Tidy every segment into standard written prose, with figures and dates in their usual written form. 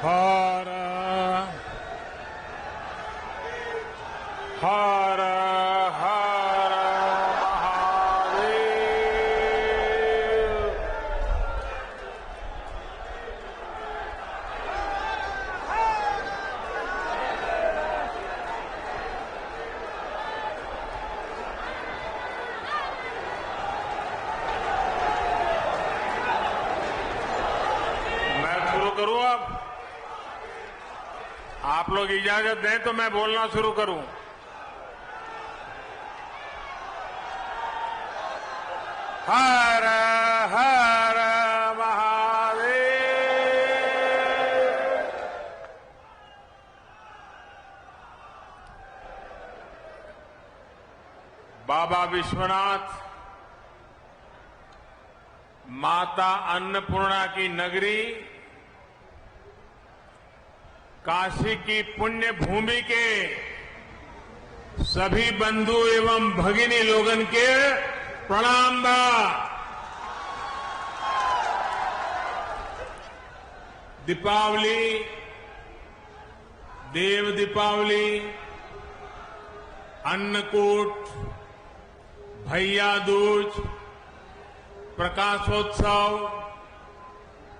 हर हर हर महादेव। मैं शुरू करूं अब? आप लोग इजाजत दें तो मैं बोलना शुरू करूं। हर हर महादेव। बाबा विश्वनाथ, माता अन्नपूर्णा की नगरी, काशी की पुण्य भूमि के सभी बंधु एवं भगिनी लोगन के प्रणाम बा। दीपावली, देव दीपावली, अन्नकूट, भैया दूज, प्रकाशोत्सव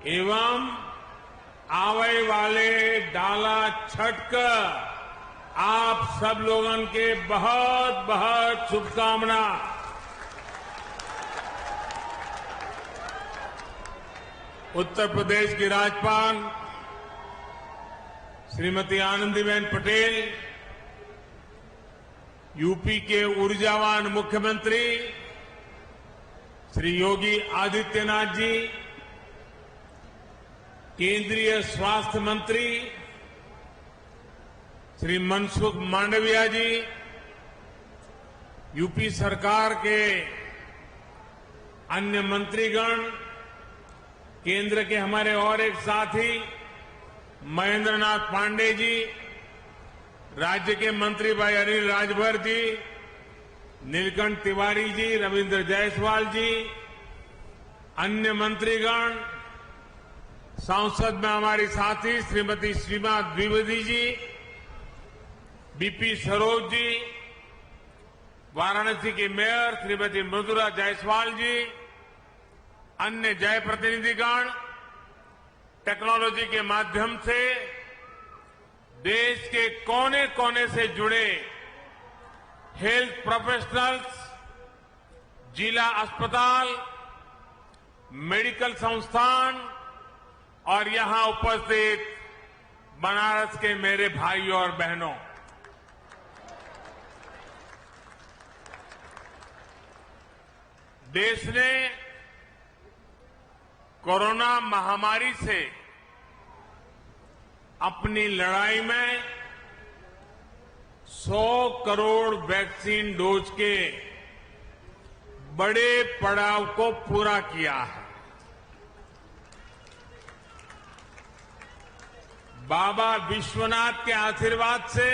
एवं आवे वाले डाला छठ का आप सब लोगन के बहुत बहुत शुभकामना। उत्तर प्रदेश की राज्यपाल श्रीमती आनंदीबेन पटेल, यूपी के ऊर्जावान मुख्यमंत्री श्री योगी आदित्यनाथ जी, केंद्रीय स्वास्थ्य मंत्री श्री मनसुख मांडविया जी, यूपी सरकार के अन्य मंत्रीगण, केंद्र के हमारे और एक साथी महेंद्र नाथ पांडे जी, राज्य के मंत्री भाई अनिल राजभर जी, नीलकंठ तिवारी जी, रविंद्र जायसवाल जी, अन्य मंत्रीगण, संसद में हमारी साथी श्रीमती सीमा द्विवेदी जी, बीपी सरोज जी, वाराणसी की मेयर श्रीमती मृदुला जायसवाल जी, अन्य जय प्रतिनिधिगण, टेक्नोलॉजी के माध्यम से देश के कोने कोने से जुड़े हेल्थ प्रोफेशनल्स, जिला अस्पताल, मेडिकल संस्थान और यहां उपस्थित बनारस के मेरे भाइयों और बहनों, देश ने कोरोना महामारी से अपनी लड़ाई में 100 करोड़ वैक्सीन डोज के बड़े पड़ाव को पूरा किया है। बाबा विश्वनाथ के आशीर्वाद से,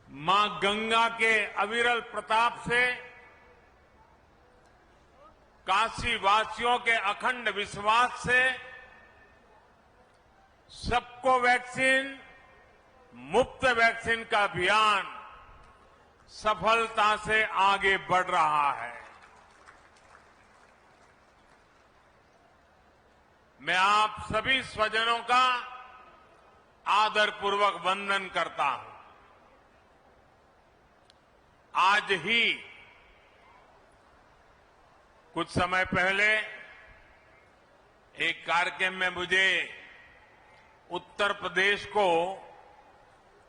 मां गंगा के अविरल प्रताप से, काशी वासियों के अखंड विश्वास से सबको वैक्सीन, मुफ्त वैक्सीन का अभियान सफलता से आगे बढ़ रहा है। मैं आप सभी स्वजनों का आदरपूर्वक वंदन करता हूं। आज ही कुछ समय पहले एक कार्यक्रम में मुझे उत्तर प्रदेश को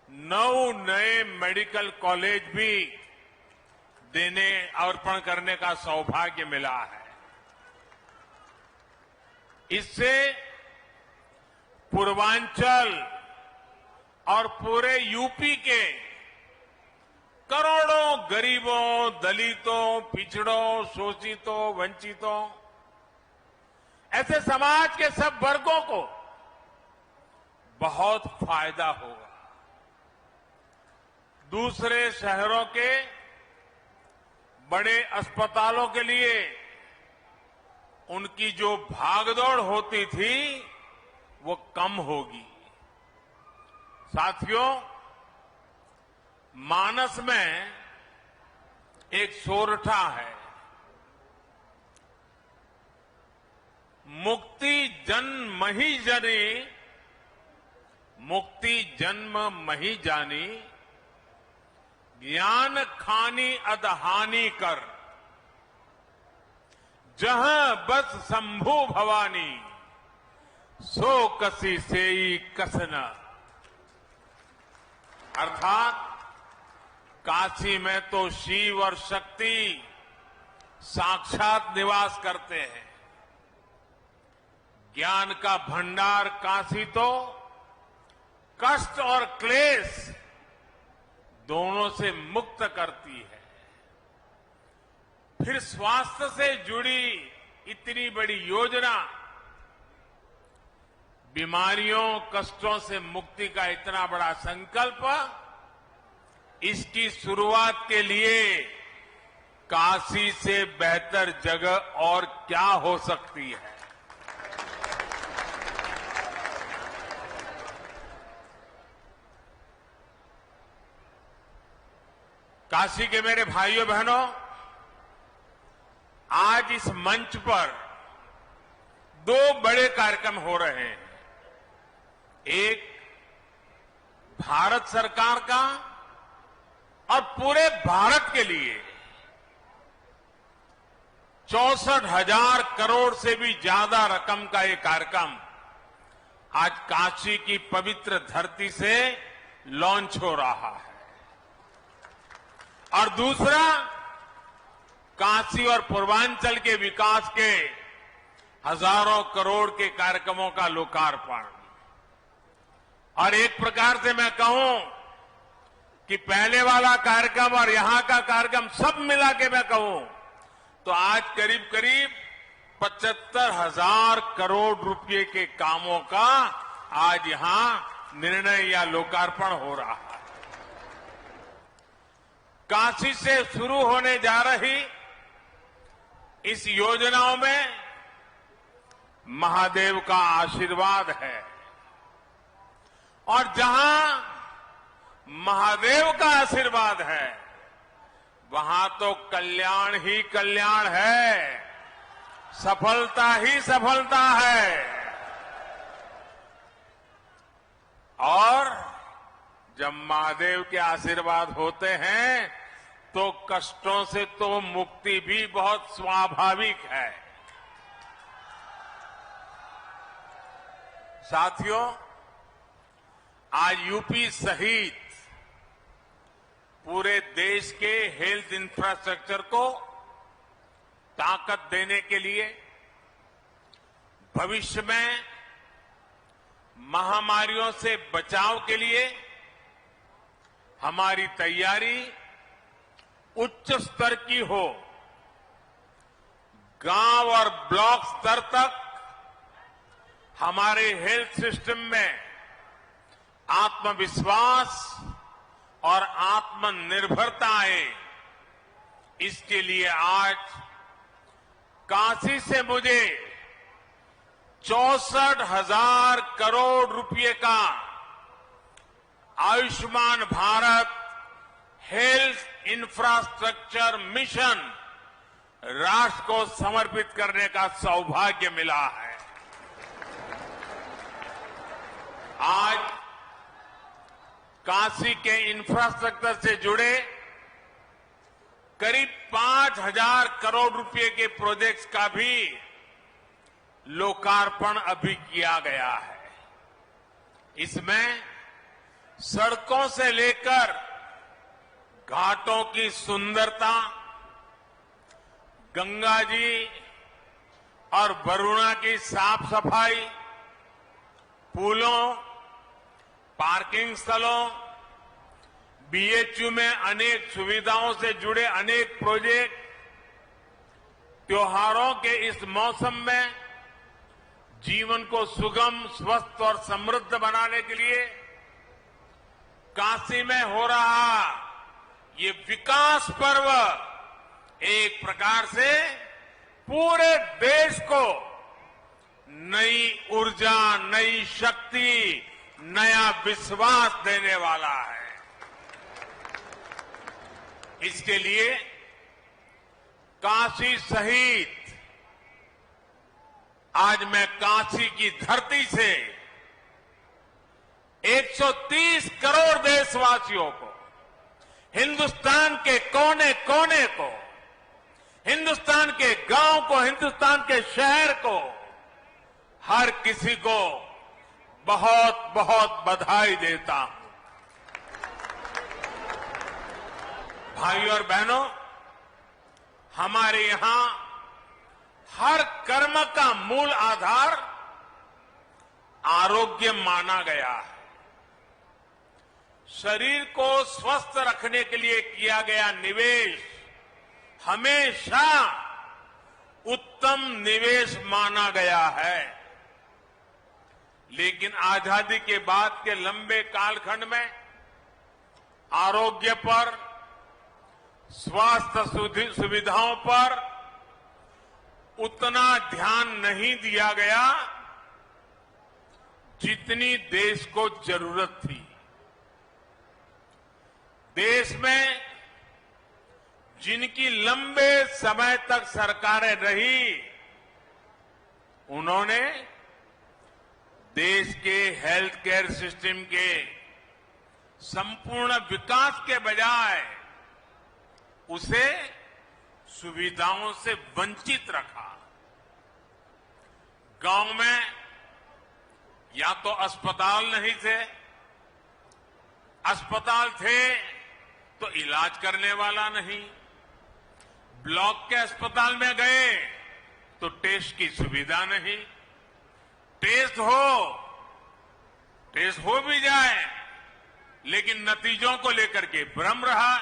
9 नए मेडिकल कॉलेज भी देने, अर्पण करने का सौभाग्य मिला है। इससे पूर्वांचल और पूरे यूपी के करोड़ों गरीबों, दलितों, पिछड़ों, शोषितों, वंचितों, ऐसे समाज के सब वर्गों को बहुत फायदा होगा। दूसरे शहरों के बड़े अस्पतालों के लिए उनकी जो भागदौड़ होती थी वो कम होगी। साथियों, मानस में एक सोरठा है, मुक्ति जन्म ही जनी, मुक्ति जन्म मही जानी, ज्ञान खानी अदहानी कर, जहां बस शंभु भवानी, सो कसी सेई कसना। अर्थात काशी में तो शिव और शक्ति साक्षात निवास करते हैं। ज्ञान का भंडार काशी तो कष्ट और क्लेश दोनों से मुक्त करती है। फिर स्वास्थ्य से जुड़ी इतनी बड़ी योजना, बीमारियों कष्टों से मुक्ति का इतना बड़ा संकल्प, इसकी शुरुआत के लिए काशी से बेहतर जगह और क्या हो सकती है। काशी के मेरे भाइयों बहनों, आज इस मंच पर दो बड़े कार्यक्रम हो रहे हैं। एक भारत सरकार का और पूरे भारत के लिए 64,000 करोड़ से भी ज्यादा रकम का ये कार्यक्रम आज काशी की पवित्र धरती से लॉन्च हो रहा है। और दूसरा, काशी और पूर्वांचल के विकास के हजारों करोड़ के कार्यक्रमों का लोकार्पण। और एक प्रकार से मैं कहूं कि पहले वाला कार्यक्रम और यहां का कार्यक्रम सब मिला के मैं कहूं तो आज करीब करीब 75,000 करोड़ रुपए के कामों का आज यहां निर्णय या लोकार्पण हो रहा है। काशी से शुरू होने जा रही इस योजनाओं में महादेव का आशीर्वाद है, और जहां महादेव का आशीर्वाद है वहां तो कल्याण ही कल्याण है, सफलता ही सफलता है। और जब महादेव के आशीर्वाद होते हैं तो कष्टों से तो मुक्ति भी बहुत स्वाभाविक है। साथियों, आज यूपी सहित पूरे देश के हेल्थ इंफ्रास्ट्रक्चर को ताकत देने के लिए, भविष्य में महामारियों से बचाव के लिए हमारी तैयारी उच्च स्तर की हो। गांव और ब्लॉक स्तर तक हमारे हेल्थ सिस्टम में आत्मविश्वास और आत्मनिर्भरता आए, इसके लिए आज काशी से मुझे 64,000 करोड़ रुपए का Ayushman Bharat health infrastructure mission राष्ट्र को समर्पित करने का सौभाग्य मिला है। आज काशी के इंफ्रास्ट्रक्चर से जुड़े करीब 5,000 करोड़ रुपए के प्रोजेक्ट्स का भी लोकार्पण अभी किया गया है। इसमें सड़कों से लेकर घाटों की सुंदरता, गंगा जी और वरुणा की साफ सफाई, पुलों, पार्किंग स्थलों, बीएचयू में अनेक सुविधाओं से जुड़े अनेक प्रोजेक्ट, त्योहारों के इस मौसम में जीवन को सुगम, स्वस्थ और समृद्ध बनाने के लिए काशी में हो रहा ये विकास पर्व एक प्रकार से पूरे देश को नई ऊर्जा, नई शक्ति, नया विश्वास देने वाला है। इसके लिए काशी सहित आज मैं काशी की धरती से 130 करोड़ देशवासियों को, हिंदुस्तान के कोने कोने को, हिंदुस्तान के गांव को, हिंदुस्तान के शहर को, हर किसी को बहुत बहुत बधाई देता हूं। भाइयों और बहनों, हमारे यहां हर कर्म का मूल आधार आरोग्य माना गया है। शरीर को स्वस्थ रखने के लिए किया गया निवेश हमेशा उत्तम निवेश माना गया है। लेकिन आजादी के बाद के लंबे कालखंड में आरोग्य पर, स्वास्थ्य सुविधाओं पर उतना ध्यान नहीं दिया गया जितनी देश को जरूरत थी। देश में जिनकी लंबे समय तक सरकारें रही, उन्होंने देश के हेल्थ केयर सिस्टम के संपूर्ण विकास के बजाय उसे सुविधाओं से वंचित रखा। गांव में या तो अस्पताल नहीं थे, अस्पताल थे तो इलाज करने वाला नहीं, ब्लॉक के अस्पताल में गए तो टेस्ट की सुविधा नहीं, टेस्ट हो भी जाए लेकिन नतीजों को लेकर के भ्रम रहा,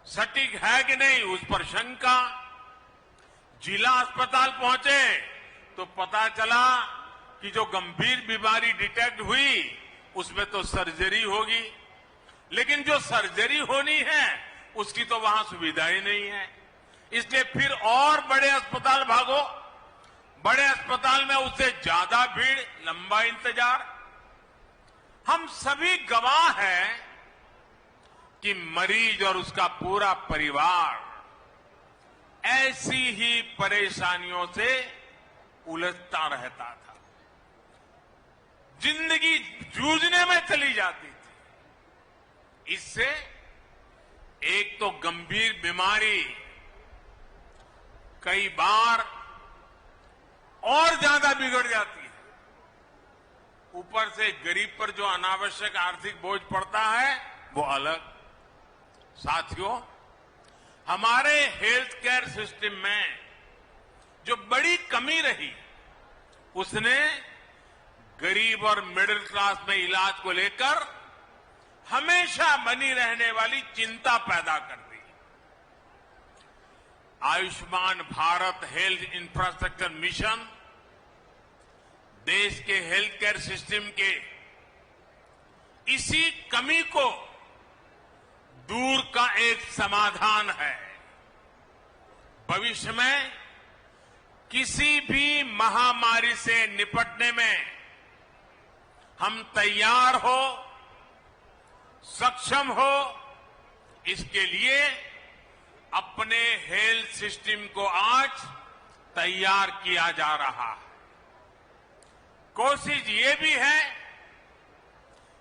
सटीक है कि नहीं उस पर शंका। जिला अस्पताल पहुंचे तो पता चला कि जो गंभीर बीमारी डिटेक्ट हुई उसमें तो सर्जरी होगी, लेकिन जो सर्जरी होनी है उसकी तो वहां सुविधा ही नहीं है। इसलिए फिर और बड़े अस्पताल भागो, बड़े अस्पताल में उससे ज्यादा भीड़, लंबा इंतजार। हम सभी गवाह हैं कि मरीज और उसका पूरा परिवार ऐसी ही परेशानियों से उलझता रहता था, जिंदगी जूझने में चली जाती थी। इससे एक तो गंभीर बीमारी कई बार और ज्यादा बिगड़ जाती है, ऊपर से गरीब पर जो अनावश्यक आर्थिक बोझ पड़ता है वो अलग। साथियों, हमारे हेल्थ केयर सिस्टम में जो बड़ी कमी रही उसने गरीब और मिडिल क्लास में इलाज को लेकर हमेशा बनी रहने वाली चिंता पैदा कर दी। Ayushman Bharat health infrastructure mission देश के हेल्थ केयर सिस्टम के इसी कमी को दूर का एक समाधान है। भविष्य में किसी भी महामारी से निपटने में हम तैयार हो, सक्षम हो, इसके लिए अपने हेल्थ सिस्टम को आज तैयार किया जा रहा है। कोशिश ये भी है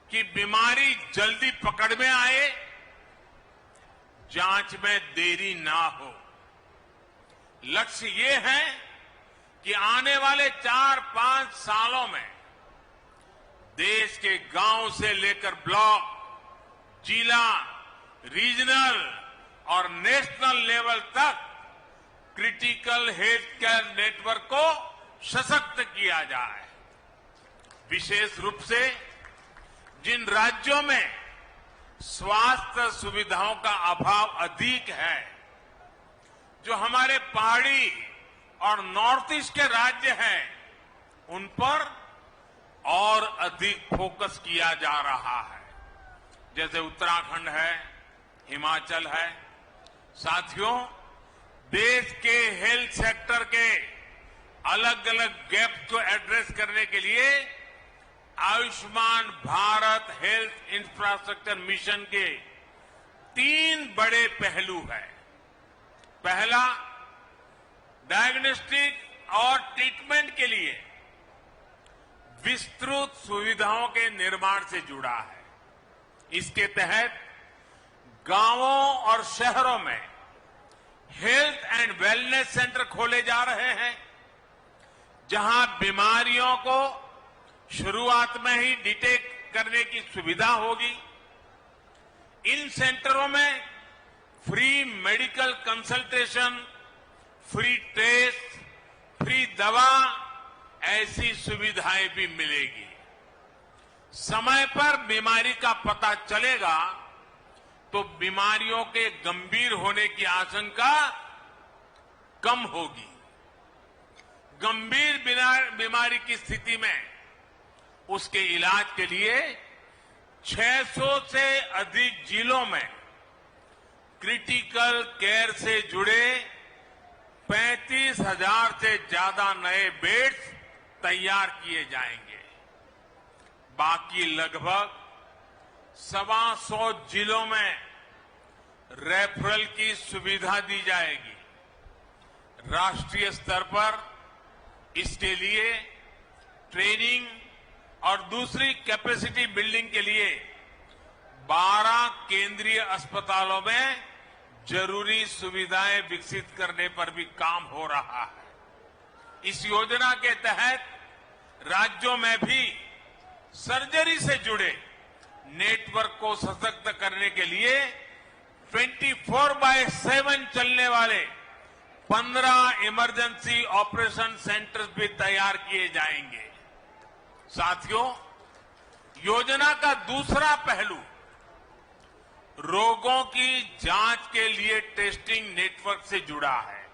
कि बीमारी जल्दी पकड़ में आए, जांच में देरी ना हो। लक्ष्य ये है कि आने वाले 4-5 सालों में देश के गांव से लेकर ब्लॉक, जिला, रीजनल और नेशनल लेवल तक क्रिटिकल हेल्थ केयर नेटवर्क को सशक्त किया जाए। विशेष रूप से जिन राज्यों में स्वास्थ्य सुविधाओं का अभाव अधिक है, जो हमारे पहाड़ी और नॉर्थ ईस्ट के राज्य हैं, उन पर और अधिक फोकस किया जा रहा है, जैसे उत्तराखंड है, हिमाचल है। साथियों, देश के हेल्थ सेक्टर के अलग अलग गैप्स को एड्रेस करने के लिए Ayushman Bharat health infrastructure mission के 3 बड़े पहलू हैं। पहला, डायग्नोस्टिक और ट्रीटमेंट के लिए विस्तृत सुविधाओं के निर्माण से जुड़ा है। इसके तहत गांवों और शहरों में हेल्थ एंड वेलनेस सेंटर खोले जा रहे हैं, जहां बीमारियों को शुरुआत में ही डिटेक्ट करने की सुविधा होगी। इन सेंटरों में free medical consultation, free test, free दवा, ऐसी सुविधाएं भी मिलेगी। समय पर बीमारी का पता चलेगा तो बीमारियों के गंभीर होने की आशंका कम होगी। गंभीर बीमारी की स्थिति में उसके इलाज के लिए 600 से अधिक जिलों में क्रिटिकल केयर से जुड़े 35,000 से ज्यादा नए बेड्स तैयार किए जाएंगे। बाकी लगभग 125 जिलों में रेफरल की सुविधा दी जाएगी। राष्ट्रीय स्तर पर इसके लिए ट्रेनिंग और दूसरी कैपेसिटी बिल्डिंग के लिए 12 केंद्रीय अस्पतालों में जरूरी सुविधाएं विकसित करने पर भी काम हो रहा है। इस योजना के तहत राज्यों में भी सर्जरी से जुड़े नेटवर्क को सशक्त करने के लिए 24/7 चलने वाले 15 इमरजेंसी ऑपरेशन सेंटर्स भी तैयार किए जाएंगे। साथियों, योजना का दूसरा पहलू रोगों की जांच के लिए टेस्टिंग नेटवर्क से जुड़ा है।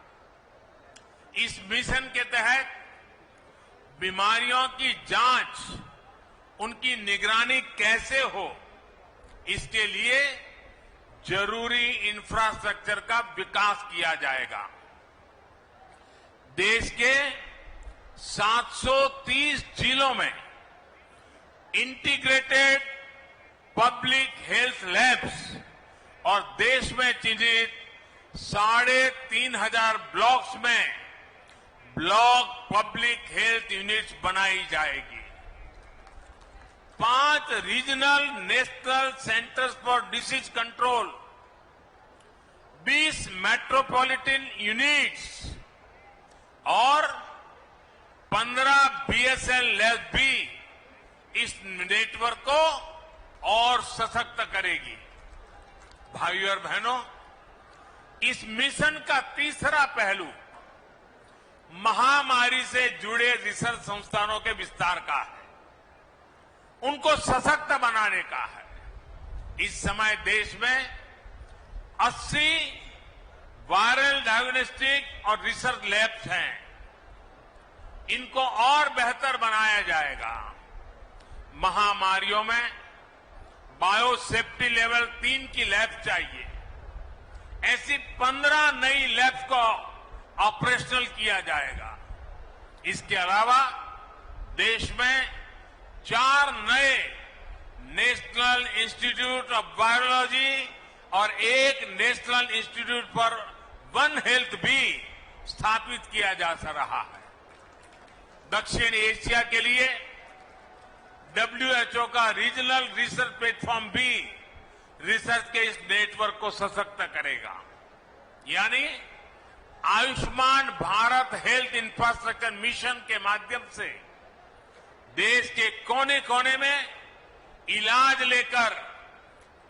इस मिशन के तहत बीमारियों की जांच, उनकी निगरानी कैसे हो, इसके लिए जरूरी इंफ्रास्ट्रक्चर का विकास किया जाएगा। देश के 730 जिलों में इंटीग्रेटेड पब्लिक हेल्थ लैब्स और देश में चिन्हित 3,500 ब्लॉक्स में ब्लॉक पब्लिक हेल्थ यूनिट्स बनाई जाएगी। 5 regional national centres for disease control, 20 metropolitan units और 15 बीएसएल लैब भी इस नेटवर्क को और सशक्त करेगी। भाइयों और बहनों, इस मिशन का तीसरा पहलू महामारी से जुड़े रिसर्च संस्थानों के विस्तार का है, उनको सशक्त बनाने का है। इस समय देश में 80 वायरल डायग्नोस्टिक और रिसर्च लैब्स हैं। इनको और बेहतर बनाया जाएगा। महामारियों में बायोसेफ्टी लेवल 3 की लैब चाहिए। ऐसी 15 नई लैब्स को ऑपरेशनल किया जाएगा। इसके अलावा देश में 4 नए नेशनल इंस्टीट्यूट ऑफ वायरोलॉजी और 1 national institute for one health भी स्थापित किया जा रहा है। दक्षिण एशिया के लिए WHO का रीजनल रिसर्च प्लेटफॉर्म भी रिसर्च के इस नेटवर्क को सशक्त करेगा। यानी Ayushman Bharat health infrastructure mission के माध्यम से देश के कोने कोने में इलाज लेकर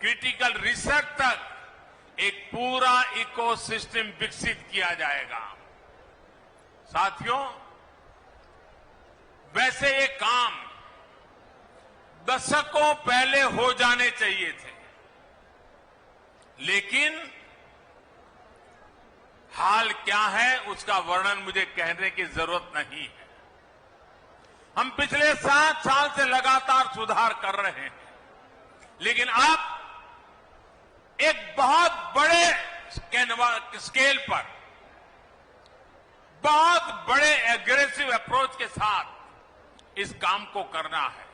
क्रिटिकल रिसर्च तक एक पूरा इकोसिस्टम विकसित किया जाएगा। साथियों, वैसे ये काम दशकों पहले हो जाने चाहिए थे, लेकिन हाल क्या है उसका वर्णन मुझे कहने की जरूरत नहीं है। हम पिछले 7 साल से लगातार सुधार कर रहे हैं, लेकिन अब एक बहुत बड़े स्केल पर बहुत बड़े एग्रेसिव अप्रोच के साथ इस काम को करना है।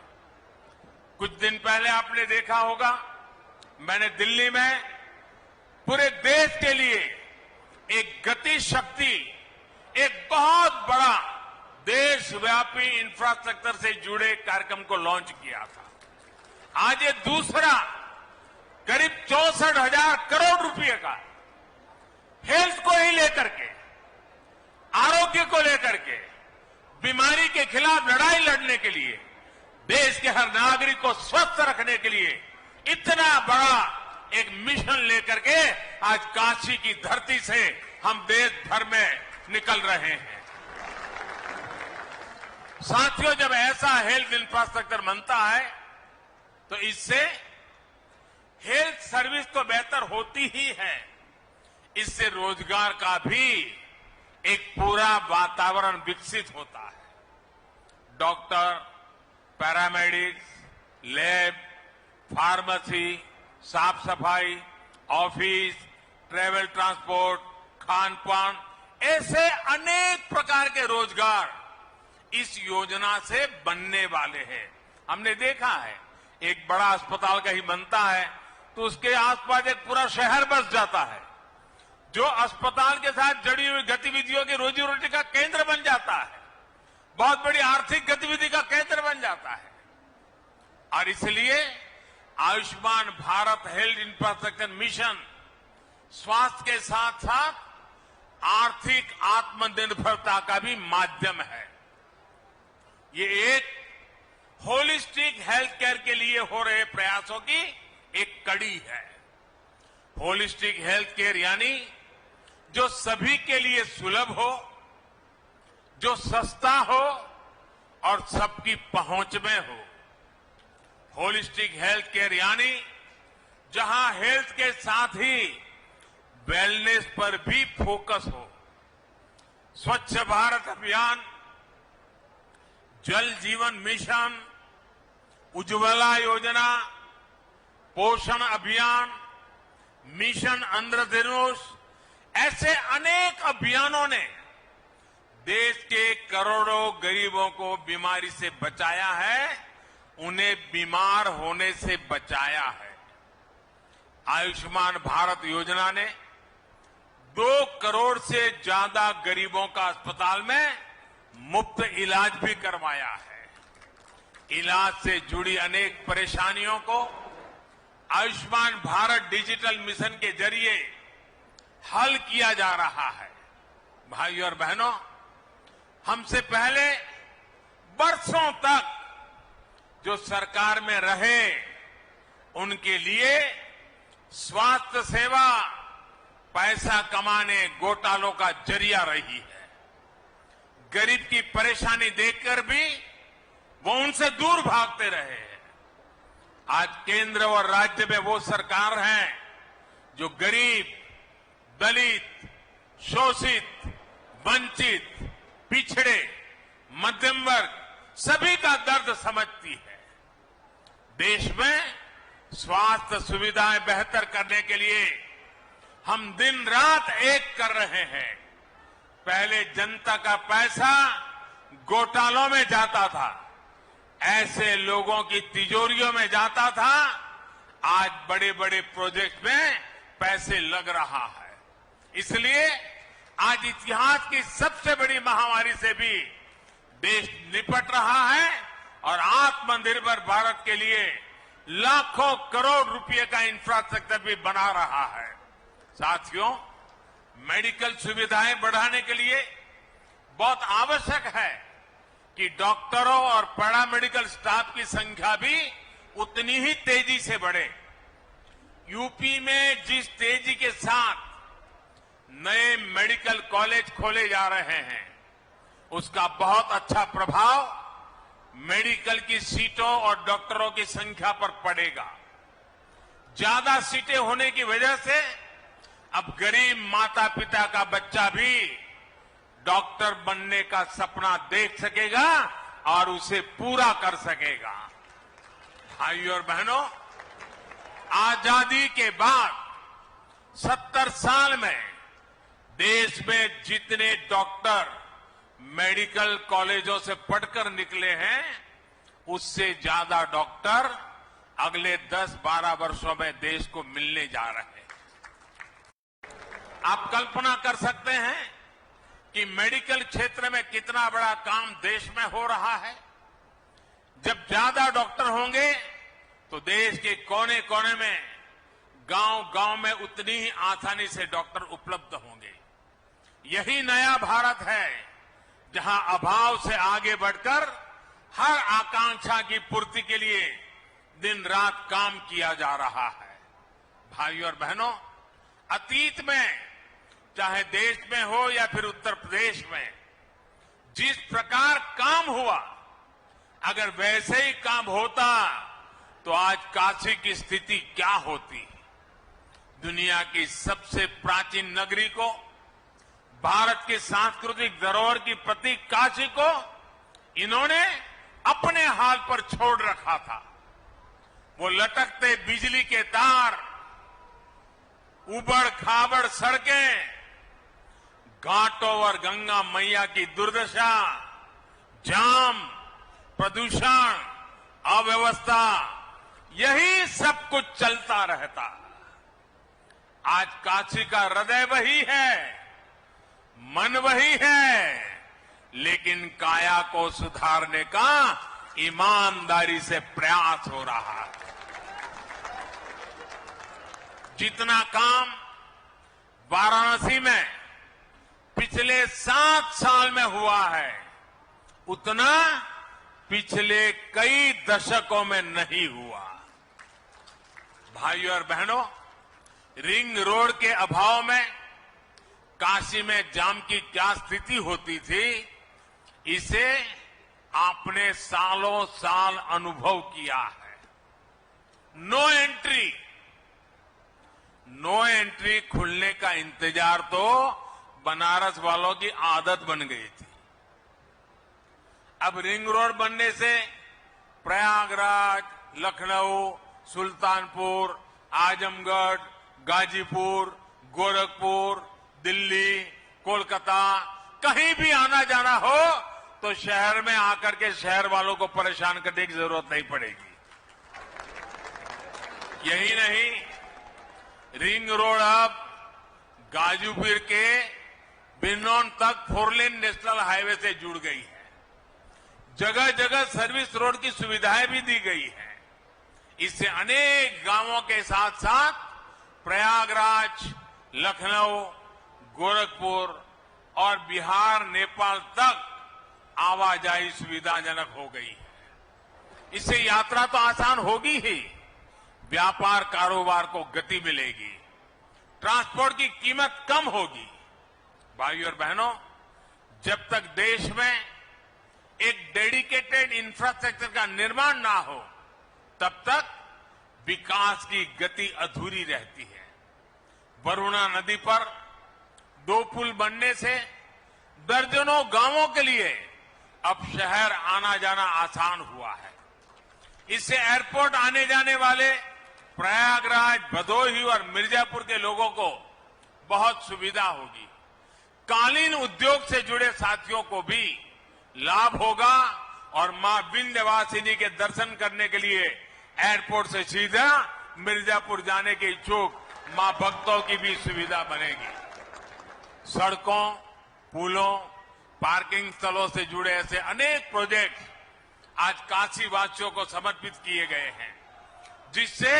कुछ दिन पहले आपने देखा होगा, मैंने दिल्ली में पूरे देश के लिए एक गति शक्ति, एक बहुत बड़ा देशव्यापी इंफ्रास्ट्रक्चर से जुड़े कार्यक्रम को लॉन्च किया था। आज ये दूसरा करीब 64,000 करोड़ रुपए का हेल्थ को ही लेकर के, आरोग्य को लेकर के, बीमारी के खिलाफ लड़ाई लड़ने के लिए, देश के हर नागरिक को स्वस्थ रखने के लिए इतना बड़ा एक मिशन लेकर के आज काशी की धरती से हम देश भर में निकल रहे हैं। साथियों, जब ऐसा हेल्थ इंफ्रास्ट्रक्चर बनता है तो इससे हेल्थ सर्विस तो बेहतर होती ही है, इससे रोजगार का भी एक पूरा वातावरण विकसित होता है। डॉक्टर, पैरामेडिक्स, लैब, फार्मेसी, साफ सफाई, ऑफिस, ट्रेवल ट्रांसपोर्ट, खान पान, ऐसे अनेक प्रकार के रोजगार इस योजना से बनने वाले हैं। हमने देखा है, एक बड़ा अस्पताल कहीं बनता है तो उसके आसपास एक पूरा शहर बस जाता है, जो अस्पताल के साथ जुड़ी हुई गतिविधियों की रोजी रोटी का केंद्र बन जाता है, बहुत बड़ी आर्थिक गतिविधि का केंद्र बन जाता है। और इसलिए Ayushman Bharat health infrastructure mission स्वास्थ्य के साथ साथ आर्थिक आत्मनिर्भरता का भी माध्यम है। ये एक होलिस्टिक हेल्थ केयर के लिए हो रहे प्रयासों की एक कड़ी है। होलिस्टिक हेल्थ केयर यानी जो सभी के लिए सुलभ हो, जो सस्ता हो और सबकी पहुंच में हो। होलिस्टिक हेल्थ केयर यानी जहां हेल्थ के साथ ही वेलनेस पर भी फोकस हो। स्वच्छ भारत अभियान, जल जीवन मिशन, उज्ज्वला योजना, पोषण अभियान, मिशन इंद्रधनुष, ऐसे अनेक अभियानों ने देश के करोड़ों गरीबों को बीमारी से बचाया है, उन्हें बीमार होने से बचाया है। आयुष्मान भारत योजना ने 2 करोड़ से ज्यादा गरीबों का अस्पताल में मुफ्त इलाज भी करवाया है। इलाज से जुड़ी अनेक परेशानियों को आयुष्मान भारत डिजिटल मिशन के जरिए हल किया जा रहा है। भाइयों और बहनों, हमसे पहले बरसों तक जो सरकार में रहे, उनके लिए स्वास्थ्य सेवा पैसा कमाने, घोटालों का जरिया रही है। गरीब की परेशानी देखकर भी वो उनसे दूर भागते रहे हैं। आज केंद्र और राज्य में वो सरकार है जो गरीब, दलित, शोषित, वंचित, पिछड़े, मध्यम वर्ग सभी का दर्द समझती है। देश में स्वास्थ्य सुविधाएं बेहतर करने के लिए हम दिन रात एक कर रहे हैं। पहले जनता का पैसा घोटालों में जाता था, ऐसे लोगों की तिजोरियों में जाता था। आज बड़े बड़े प्रोजेक्ट में पैसे लग रहा है। इसलिए आज इतिहास की सबसे बड़ी महामारी से भी देश निपट रहा है और आत्मनिर्भर भारत के लिए लाखों करोड़ रुपए का इंफ्रास्ट्रक्चर भी बना रहा है। साथियों, मेडिकल सुविधाएं बढ़ाने के लिए बहुत आवश्यक है कि डॉक्टरों और पैरामेडिकल स्टाफ की संख्या भी उतनी ही तेजी से बढ़े। यूपी में जिस तेजी के साथ नए मेडिकल कॉलेज खोले जा रहे हैं, उसका बहुत अच्छा प्रभाव मेडिकल की सीटों और डॉक्टरों की संख्या पर पड़ेगा। ज्यादा सीटें होने की वजह से अब गरीब माता पिता का बच्चा भी डॉक्टर बनने का सपना देख सकेगा और उसे पूरा कर सकेगा। भाइयों और बहनों, आजादी के बाद 70 साल में देश में जितने डॉक्टर मेडिकल कॉलेजों से पढ़कर निकले हैं, उससे ज्यादा डॉक्टर अगले 10-12 वर्षों में देश को मिलने जा रहे हैं। आप कल्पना कर सकते हैं कि मेडिकल क्षेत्र में कितना बड़ा काम देश में हो रहा है। जब ज्यादा डॉक्टर होंगे तो देश के कोने कोने में, गांव-गांव में उतनी ही आसानी से डॉक्टर उपलब्ध होंगे। यही नया भारत है, जहां अभाव से आगे बढ़कर हर आकांक्षा की पूर्ति के लिए दिन रात काम किया जा रहा है। भाइयों और बहनों, अतीत में चाहे देश में हो या फिर उत्तर प्रदेश में जिस प्रकार काम हुआ, अगर वैसे ही काम होता तो आज काशी की स्थिति क्या होती। दुनिया की सबसे प्राचीन नगरी को, भारत की सांस्कृतिक धरोहर की प्रतीक काशी को इन्होंने अपने हाल पर छोड़ रखा था। वो लटकते बिजली के तार, उबड़ खाबड़ सड़कें, घाटों और गंगा मैया की दुर्दशा, जाम, प्रदूषण, अव्यवस्था, यही सब कुछ चलता रहता। आज काशी का हृदय वही है, मन वही है, लेकिन काया को सुधारने का ईमानदारी से प्रयास हो रहा है। जितना काम वाराणसी में पिछले 7 साल में हुआ है, उतना पिछले कई दशकों में नहीं हुआ। भाइयों और बहनों, रिंग रोड के अभाव में काशी में जाम की क्या स्थिति होती थी, इसे आपने सालों साल अनुभव किया है। नो एंट्री खुलने का इंतजार तो बनारस वालों की आदत बन गई थी। अब रिंग रोड बनने से प्रयागराज, लखनऊ, सुल्तानपुर, आजमगढ़, गाजीपुर, गोरखपुर, दिल्ली, कोलकाता, कहीं भी आना जाना हो तो शहर में आकर के शहर वालों को परेशान करने की जरूरत नहीं पड़ेगी। यही नहीं, रिंग रोड अब गाजीपुर के बिनौन तक 4 लेन नेशनल हाईवे से जुड़ गई है। जगह जगह सर्विस रोड की सुविधाएं भी दी गई है। इससे अनेक गांवों के साथ साथ प्रयागराज, लखनऊ, गोरखपुर और बिहार, नेपाल तक आवाजाही सुविधाजनक हो गई है। इससे यात्रा तो आसान होगी ही, व्यापार कारोबार को गति मिलेगी, ट्रांसपोर्ट की कीमत कम होगी। भाइयों और बहनों, जब तक देश में एक डेडिकेटेड इंफ्रास्ट्रक्चर का निर्माण ना हो, तब तक विकास की गति अधूरी रहती है। वरुणा नदी पर 2 पुल बनने से दर्जनों गांवों के लिए अब शहर आना जाना आसान हुआ है। इससे एयरपोर्ट आने जाने वाले प्रयागराज, भदोही और मिर्जापुर के लोगों को बहुत सुविधा होगी। कालीन उद्योग से जुड़े साथियों को भी लाभ होगा और मां विंध्यवासिनी के दर्शन करने के लिए एयरपोर्ट से सीधा मिर्जापुर जाने के इच्छुक मां भक्तों की भी सुविधा बनेगी। सड़कों, पुलों, पार्किंग स्थलों से जुड़े ऐसे अनेक प्रोजेक्ट आज काशी वासियों को समर्पित किए गए हैं, जिससे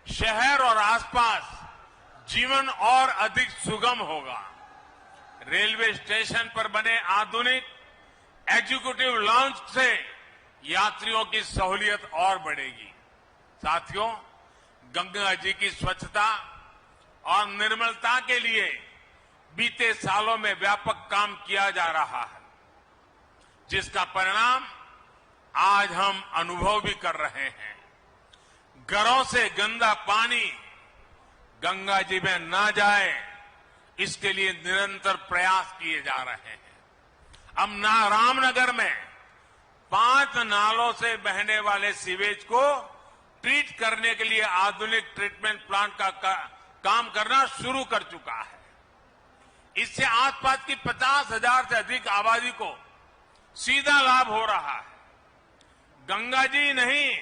शहर और आसपास जीवन और अधिक सुगम होगा। रेलवे स्टेशन पर बने आधुनिक एग्जीक्यूटिव लॉन्च से यात्रियों की सहूलियत और बढ़ेगी। साथियों, गंगा जी की स्वच्छता और निर्मलता के लिए बीते सालों में व्यापक काम किया जा रहा है, जिसका परिणाम आज हम अनुभव भी कर रहे हैं। घरों से गंदा पानी गंगा जी में न जाए, इसके लिए निरंतर प्रयास किए जा रहे हैं। अब रामनगर में 5 नालों से बहने वाले सीवेज को ट्रीट करने के लिए आधुनिक ट्रीटमेंट प्लांट का काम करना शुरू कर चुका है। इससे आसपास की 50,000 से अधिक आबादी को सीधा लाभ हो रहा है। गंगा जी नहीं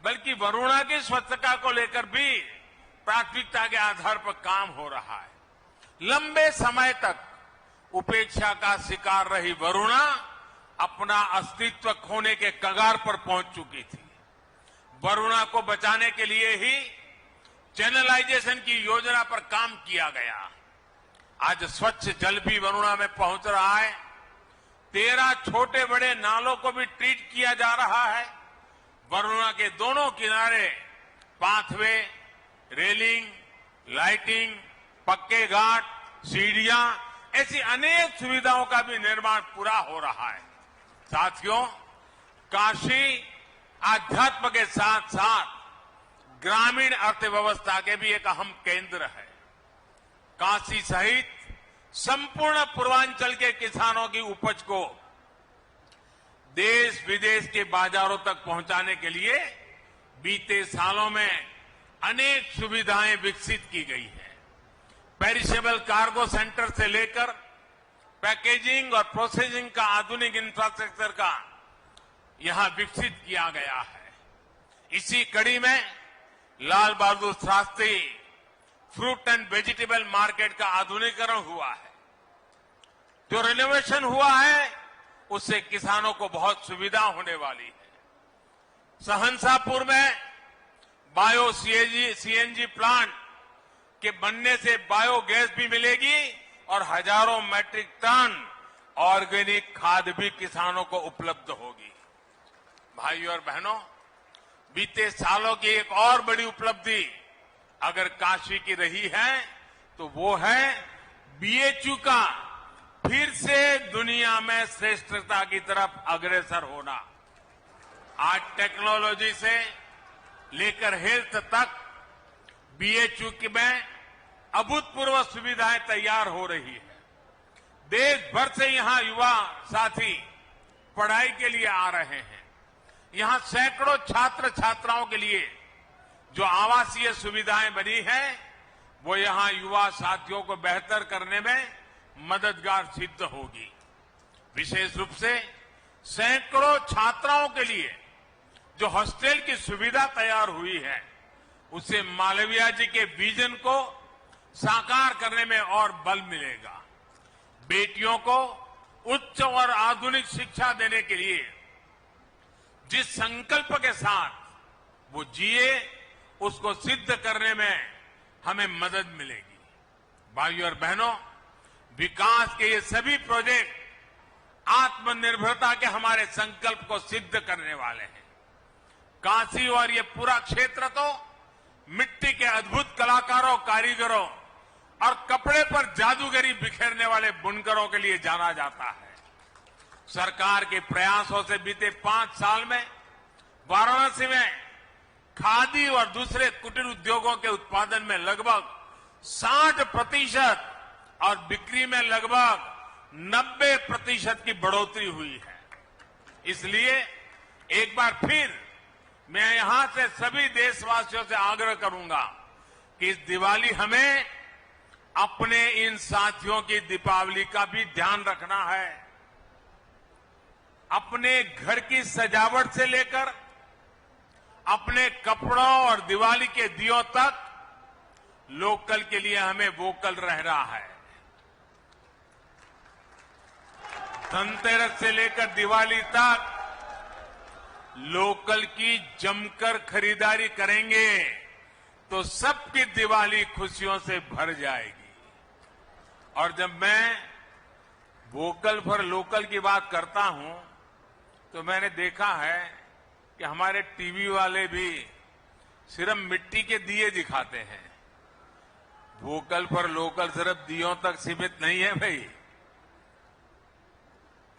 बल्कि वरुणा की स्वच्छता को लेकर भी प्राथमिकता के आधार पर काम हो रहा है। लंबे समय तक उपेक्षा का शिकार रही वरुणा अपना अस्तित्व खोने के कगार पर पहुंच चुकी थी। वरुणा को बचाने के लिए ही चैनलाइजेशन की योजना पर काम किया गया। आज स्वच्छ जल भी वरुणा में पहुंच रहा है। 13 छोटे बड़े नालों को भी ट्रीट किया जा रहा है। वरुणा के दोनों किनारे पाथवे, रेलिंग, लाइटिंग, पक्के घाट, सीढ़ियां, ऐसी अनेक सुविधाओं का भी निर्माण पूरा हो रहा है। साथियों, काशी आध्यात्म के साथ साथ ग्रामीण अर्थव्यवस्था के भी एक अहम केंद्र है। काशी सहित संपूर्ण पूर्वांचल के किसानों की उपज को देश विदेश के बाजारों तक पहुंचाने के लिए बीते सालों में अनेक सुविधाएं विकसित की गई है। पेरिशेबल कार्गो सेंटर से लेकर पैकेजिंग और प्रोसेसिंग का आधुनिक इंफ्रास्ट्रक्चर का यहां विकसित किया गया है। इसी कड़ी में Lal Bahadur Shastri fruit and vegetable market का आधुनिकीकरण हुआ है। जो रिनोवेशन हुआ है उससे किसानों को बहुत सुविधा होने वाली है। सहनसापुर में बायो सीएनजी प्लांट के बनने से बायोगैस भी मिलेगी और हजारों मैट्रिक टन ऑर्गेनिक खाद भी किसानों को उपलब्ध होगी। भाइयों और बहनों, बीते सालों की एक और बड़ी उपलब्धि अगर काशी की रही है तो वो है बीएचयू का फिर से दुनिया में श्रेष्ठता की तरफ अग्रसर होना। आज टेक्नोलॉजी से लेकर हेल्थ तक बीएचयू में अभूतपूर्व सुविधाएं तैयार हो रही है। देश भर से यहां युवा साथी पढ़ाई के लिए आ रहे हैं। यहां सैकड़ों छात्र छात्राओं के लिए जो आवासीय सुविधाएं बनी है वो यहां युवा साथियों को बेहतर करने में मददगार सिद्ध होगी। विशेष रूप से सैकड़ों छात्राओं के लिए जो हॉस्टल की सुविधा तैयार हुई है उससे मालवीय जी के विजन को साकार करने में और बल मिलेगा। बेटियों को उच्च और आधुनिक शिक्षा देने के लिए जिस संकल्प के साथ वो जिए उसको सिद्ध करने में हमें मदद मिलेगी। भाइयों और बहनों, विकास के ये सभी प्रोजेक्ट आत्मनिर्भरता के हमारे संकल्प को सिद्ध करने वाले हैं। काशी और ये पूरा क्षेत्र तो मिट्टी के अद्भुत कलाकारों, कारीगरों और कपड़े पर जादूगरी बिखेरने वाले बुनकरों के लिए जाना जाता है। सरकार के प्रयासों से बीते 5 साल में वाराणसी में खादी और दूसरे कुटीर उद्योगों के उत्पादन में लगभग 60% और बिक्री में लगभग 90% की बढ़ोतरी हुई है। इसलिए एक बार फिर मैं यहां से सभी देशवासियों से आग्रह करूंगा कि इस दिवाली हमें अपने इन साथियों की दीपावली का भी ध्यान रखना है। अपने घर की सजावट से लेकर अपने कपड़ों और दिवाली के दियों तक लोकल के लिए हमें वोकल रहना है। धनतेरस से लेकर दिवाली तक लोकल की जमकर खरीदारी करेंगे तो सबकी दिवाली खुशियों से भर जाएगी। और जब मैं वोकल फॉर लोकल की बात करता हूं तो मैंने देखा है कि हमारे टीवी वाले भी सिर्फ मिट्टी के दिए दिखाते हैं। वोकल फॉर लोकल सिर्फ दियों तक सीमित नहीं है भाई,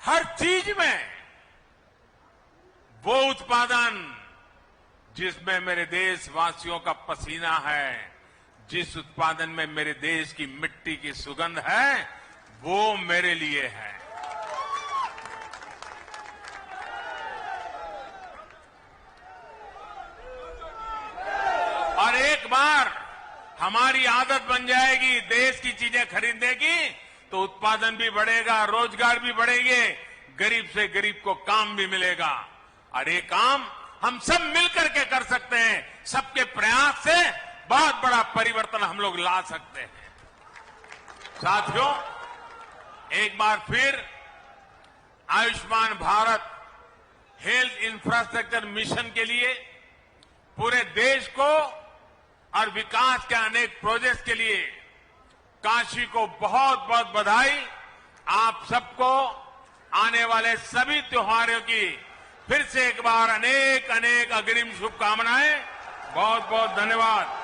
हर चीज में वो उत्पादन जिसमें मेरे देशवासियों का पसीना है, जिस उत्पादन में मेरे देश की मिट्टी की सुगंध है, वो मेरे लिए है। और एक बार हमारी आदत बन जाएगी देश की चीजें खरीदने की तो उत्पादन भी बढ़ेगा, रोजगार भी बढ़ेंगे, गरीब से गरीब को काम भी मिलेगा। और ये काम हम सब मिलकर के कर सकते हैं। सबके प्रयास से बहुत बड़ा परिवर्तन हम लोग ला सकते हैं। साथियों, एक बार फिर Ayushman Bharat health infrastructure mission के लिए पूरे देश को और विकास के अनेक प्रोजेक्ट्स के लिए काशी को बहुत बहुत बधाई। आप सबको आने वाले सभी त्योहारों की फिर से एक बार अनेक अनेक अग्रिम शुभकामनाएं। बहुत बहुत धन्यवाद।